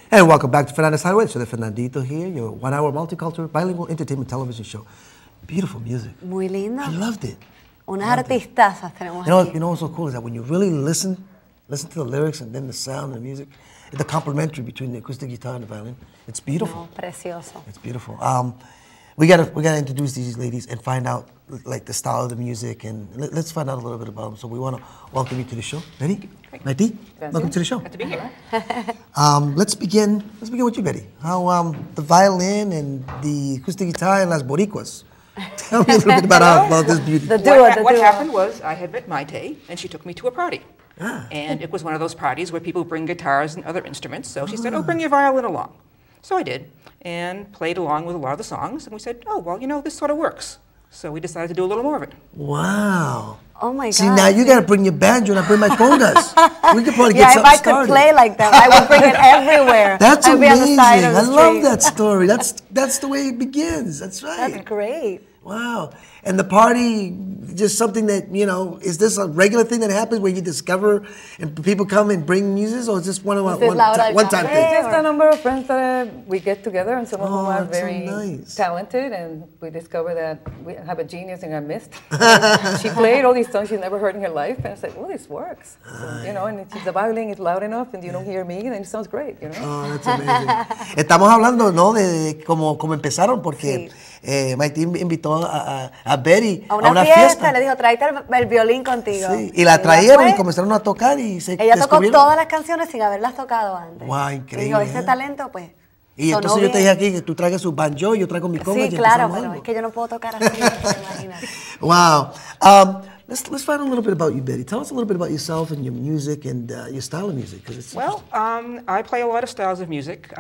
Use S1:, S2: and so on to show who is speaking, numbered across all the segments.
S1: And welcome back to Fernandez Highway. So, the Fernandito here, your 1-hour multicultural bilingual entertainment television show. Beautiful music.
S2: Muy lindo.
S1: I loved it.
S2: Unas artistazas tenemos aquí.
S1: You know what's so cool is that when you really listen to the lyrics and then the sound and the music, the complementary between the acoustic guitar and the violin, it's beautiful.
S2: No, precioso.
S1: It's beautiful. We gotta introduce these ladies and find out like the style of the music, and let's find out a little bit about them. So we want to welcome you to the show. Ready? Maite, welcome to the show.
S3: Good to be here.
S1: Let's begin with you, Betty. How the violin and the acoustic guitar and las Boricuas. Tell me a little bit about this beauty.
S3: What happened was I had met Maite, and she took me to a party. And it was one of those parties where people bring guitars and other instruments. So she said, oh, bring your violin along. So I did, and played along with a lot of the songs. And we said, oh, well, you know, this sort of works. So we decided to do a little more of it.
S1: Wow.
S2: Oh my God.
S1: See, now you got to bring your banjo and I bring my congas. We could probably get something started.
S2: Yeah, if I could play like that, I would bring it everywhere.
S1: That's
S2: I'd
S1: amazing.
S2: Be on the side of the
S1: I
S2: street.
S1: love that story. That's the way it begins. That's right.
S2: That's great.
S1: Wow. And the party, just something that, you know, is this a regular thing that happens where you discover and people come and bring music, or is this one time thing?
S4: It's just a number of friends that we get together, and some of them are very
S1: nice.
S4: talented, and we discover that we have a genius in our midst. She played all these songs she's never heard in her life, and I said, well, this works. So, you know, and if the violin is loud enough and you don't hear me, then it sounds great, you know?
S1: Oh, that's amazing. Estamos hablando, ¿no?, de cómo empezaron, porque Maite invitó a Betty
S2: a una fiesta. Le dijo, tráete el violín contigo.
S1: Sí, y la trajeron y comenzaron a tocar y se
S2: ella tocó todas las canciones sin haberlas tocado antes.
S1: Wow, increíble.
S2: Y dijo, ese talento, pues,
S1: y entonces yo te dije aquí que tú traigas su banjo y yo traigo mi conga.
S2: Sí, claro, pero es que yo no puedo tocar así, imagínate.
S1: Wow. Let's find a little bit about you, Betty. Tell us a little bit about yourself and your music and your style of music.
S3: Well, I play a lot of styles of music.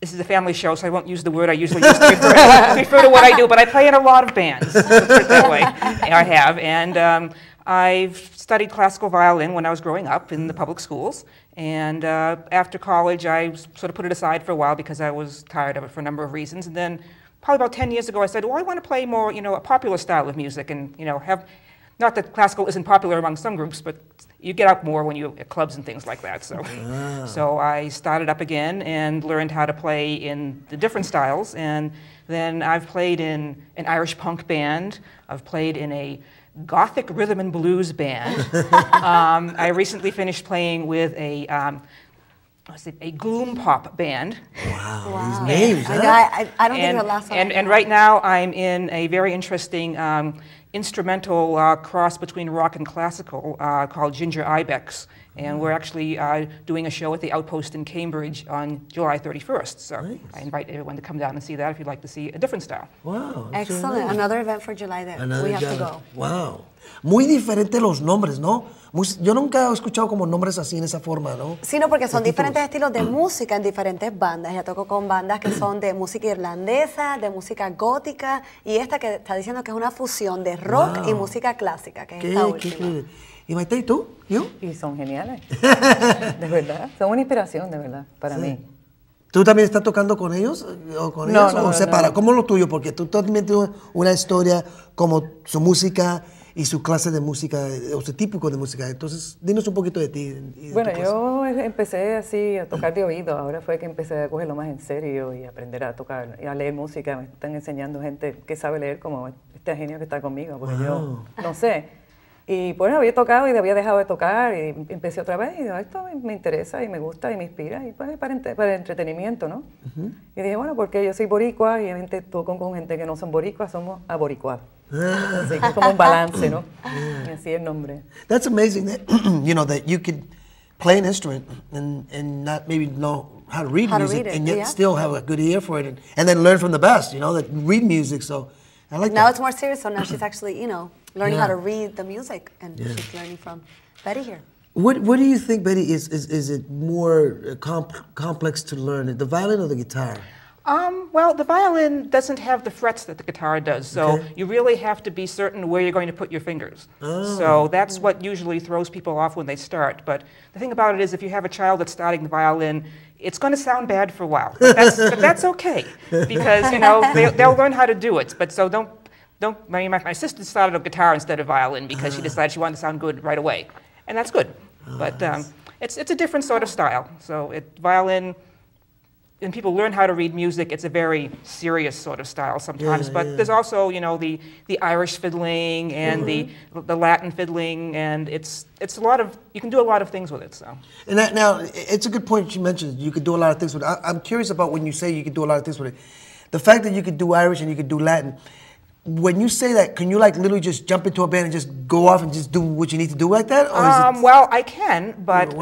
S3: This is a family show, so I won't use the word I usually use to refer to what I do, but I play in a lot of bands, let's put it that way. I have, and I've studied classical violin when I was growing up in the public schools, and after college I sort of put it aside for a while because I was tired of it for a number of reasons, and then probably about 10 years ago I said, well, I want to play more, you know, a popular style of music, and, you know, have, not that classical isn't popular among some groups, but you get out more when you're at clubs and things like that. So, so I started up again and learned how to play in the different styles. And then I've played in an Irish punk band. I've played in a Gothic rhythm and blues band. I recently finished playing with a gloom pop band.
S1: Wow. These names, huh?
S2: I don't think the last one.
S3: And right now I'm in a very interesting instrumental cross between rock and classical called Ginger Ibex, and we're actually doing a show at the Outpost in Cambridge on July 31st. So nice. I invite everyone to come down and see that if you'd like to see a different style.
S1: Wow.
S2: Excellent. Nice. Another event for July there. We have to go.
S1: Wow. Muy diferente los nombres, ¿no? Yo nunca he escuchado como nombres así en esa forma, ¿no?
S2: Sí, no, porque son diferentes estilos de música en diferentes bandas. Ya toco con bandas que son de música irlandesa, de música gótica, y esta que está diciendo que es una fusión de rock y música clásica, que es esta última.
S1: ¿Y Maite, y tú? ¿Yo?
S4: Y son geniales. De verdad. Son una inspiración, de verdad, para mí.
S1: ¿Tú también estás tocando con ellos? ¿O con ellos? ¿O separa? ¿Cómo es lo tuyo? Porque tú también tienes una historia como su música y su clase de música, o su típico de música. Entonces, dinos un poquito de ti. Y de
S4: bueno, yo empecé así a tocar de oído. Ahora fue que empecé a cogerlo más en serio y aprender a tocar y a leer música. Me están enseñando gente que sabe leer, como este genio que está conmigo, porque yo no sé. Y bueno, había tocado y había dejado de tocar y empecé otra vez y digo, esto me interesa y me gusta y me inspira y pues para entretenimiento, ¿no? Y dije, bueno, porque yo soy boricua y obviamente toco con gente que no son boricuas, somos aboricuás. Así que es como un balance, ¿no? Y así el nombre.
S1: That's amazing that, you know, that you could play an instrument and not maybe know how to read music and yet still have a good ear for it and then learn from the best, you know, that read music, so I like that.
S2: Now it's more serious, so now she's actually, you know, learning how to read the music, and she's learning from Betty here.
S1: What do you think, Betty, is it more complex to learn, the violin or the guitar?
S3: Well, the violin doesn't have the frets that the guitar does, so you really have to be certain where you're going to put your fingers. So that's what usually throws people off when they start. But the thing about it is if you have a child that's starting the violin, it's going to sound bad for a while. But that's okay, because, you know, they'll learn how to do it. But so don't. My sister started a guitar instead of violin because she decided she wanted to sound good right away, and that's good. But it's a different sort of style. So violin, when people learn how to read music, it's a very serious sort of style sometimes. But there's also, you know, the Irish fiddling and the Latin fiddling, and it's a lot of, you can do a lot of things with it. So.
S1: And that, now, it's a good point you mentioned. You could do a lot of things with it. I'm curious about when you say you could do a lot of things with it. The fact that you could do Irish and you could do Latin. When you say that, can you like literally just jump into a band and just go off and just do what you need to do like that? Or is it...
S3: Well, I can, but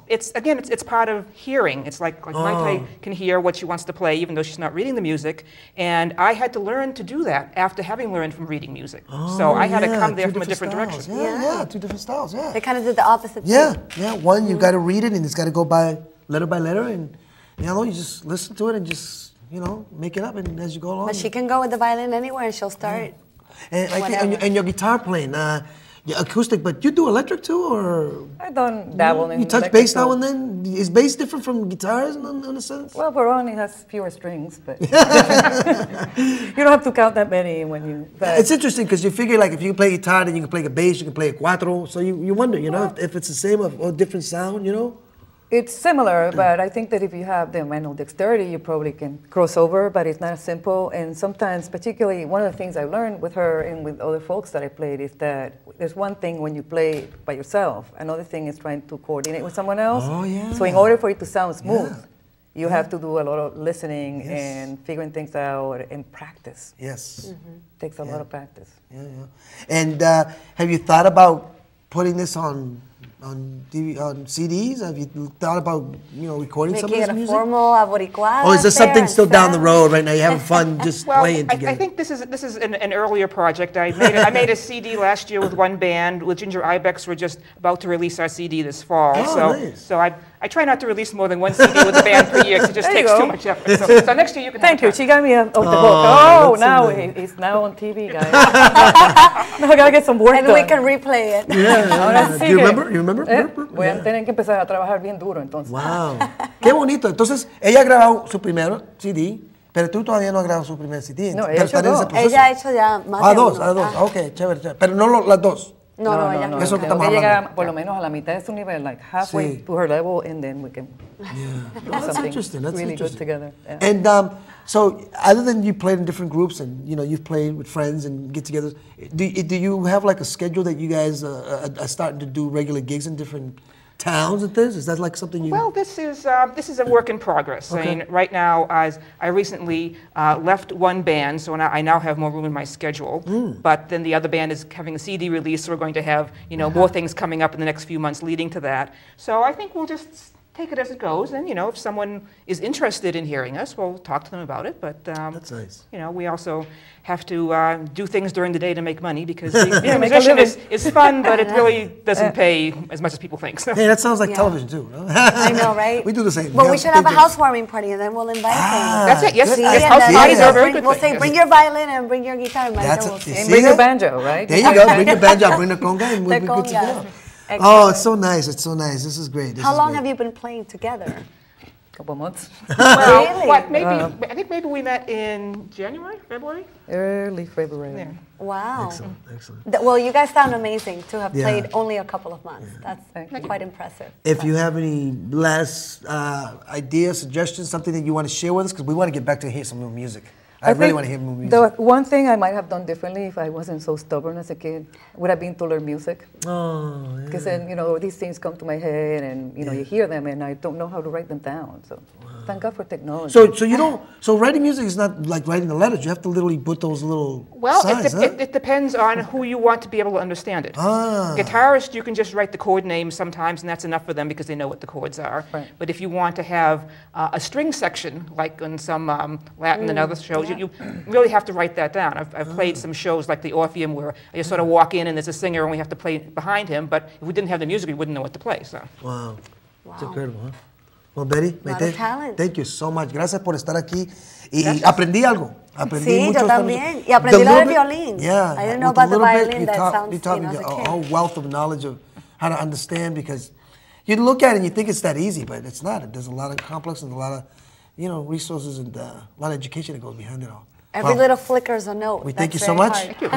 S3: it's part of hearing. It's like Maite can hear what she wants to play even though she's not reading the music. And I had to learn to do that after having learned from reading music. So I had to come there from a different direction.
S1: Yeah, two different styles, yeah.
S2: They kind of did the opposite
S1: Yeah, one, you got to read it and it's got to go by letter, and you know, you just listen to it and just, you know, make it up and as you go along.
S2: But she can go with the violin anywhere and she'll start.
S1: And your guitar playing, your acoustic, but you do electric too, or?
S4: I don't dabble in.
S1: You touch bass now and then. Is bass different from guitars in a sense?
S4: Well, Baroni has fewer strings, but you don't have to count that many when you.
S1: It's interesting because you figure like if you play guitar, then you can play a bass, you can play a cuatro. So you wonder, you know, if it's the same or different sound, you know.
S4: It's similar, but I think that if you have the mental dexterity, you probably can cross over, but it's not as simple. And sometimes, particularly, one of the things I learned with her and with other folks that I played is that there's one thing when you play by yourself, another thing is trying to coordinate with someone else.
S1: Oh, yeah.
S4: So in order for it to sound smooth, you have to do a lot of listening and figuring things out and practice.
S1: Yes.
S4: Takes a lot of practice.
S1: And have you thought about putting this on CDs? Have you thought about, you know, recording some of this music?
S2: Making it a formal Aboricuás.
S1: Or is this something still down the road right now? You're having fun just playing together?
S3: I think this is an earlier project. I made a CD last year with one band. With Ginger Ibex, we're just about to release our CD this fall. So I try not to release more than one CD with a band per year because it just takes too much effort. So next year you can.
S4: Thank you. She got me off the hook. Oh, now it's now on TV, guys. Now I gotta get some work
S2: and
S4: done.
S2: we can replay it.
S1: Do you remember? You remember?
S4: Voy a tener que empezar a trabajar bien duro entonces.
S1: Wow. Qué bonito. Entonces, ella ha grabado su primer CD, pero tú todavía no has grabado su primer CD.
S4: No, ella
S2: ha hecho ya más de
S1: dos. Ok, chévere. Pero no las dos.
S2: No, ella no.
S1: Eso que
S4: tengo
S1: estamos
S4: que
S1: hablando.
S4: llegar por lo menos a la mitad de su nivel, like halfway to her level, and then we can do something really good together. Yeah.
S1: And so, other than you played in different groups, and you know you've played with friends and get-togethers, do you have like a schedule that you guys are starting to do regular gigs in different towns and things? Is that like something you?
S3: Well, this is a work in progress.
S1: Okay.
S3: I mean, right now, I recently left one band, so I now have more room in my schedule. But then the other band is having a CD release, so we're going to have more things coming up in the next few months leading to that. So I think we'll just take it as it goes, and if someone is interested in hearing us, we'll talk to them about it. But
S1: that's nice.
S3: We also have to do things during the day to make money because being a musician is fun, but it really doesn't pay as much as people think. So.
S1: Hey, that sounds like television too.
S2: I know, right?
S1: We do the same.
S2: Well, we should have a housewarming party, and then we'll invite them.
S3: That's it. Yes,
S2: See,
S3: house parties are very good.
S2: We'll say, bring your violin and bring your guitar, and
S4: bring your banjo, right?
S1: There you go. Bring your banjo. Bring the conga, and we'll be good to go.
S2: Excellent.
S1: Oh, it's so nice. It's so nice. This is great.
S2: How long have you been playing together?
S4: A couple months.
S2: Really?
S3: I think maybe we met in January, February?
S4: Early February.
S3: Yeah.
S2: Wow.
S1: Excellent.
S2: Well, you guys sound amazing to have played only a couple of months. That's quite impressive.
S1: If you have any last ideas, suggestions, something that you want to share with us, because we want to get back to hear some new music. I really want to hear more music.
S4: The one thing I might have done differently if I wasn't so stubborn as a kid would have been to learn music.
S1: Oh, yeah.
S4: Because then, these things come to my head and, you hear them and I don't know how to write them down. So thank God for technology.
S1: So writing music is not like writing the letters. You have to literally put those little signs,
S3: it depends on who you want to be able to understand it. Guitarist, you can just write the chord names sometimes and that's enough for them because they know what the chords are. Right. But if you want to have a string section, like on some Latin and other shows, you really have to write that down. I've played some shows like the Orpheum where I just sort of walk in and there's a singer and we have to play behind him, but if we didn't have the music, we wouldn't know what to play. So.
S1: Wow. It's incredible, huh? Well, Betty, Maite, thank you so much. Gracias por estar aquí. Y aprendí algo.
S2: Sí, yo también. Y aprendí lo del violín.
S1: Yeah.
S2: I didn't know about the violin. That sounds,
S1: you taught me a whole wealth of knowledge of how to understand because you look at it and you think it's that easy, but it's not. There's a lot of complex and a lot of, resources and a lot of education that goes behind it all.
S2: Every little flicker is a note.
S1: We thank you so much.
S3: Thank you.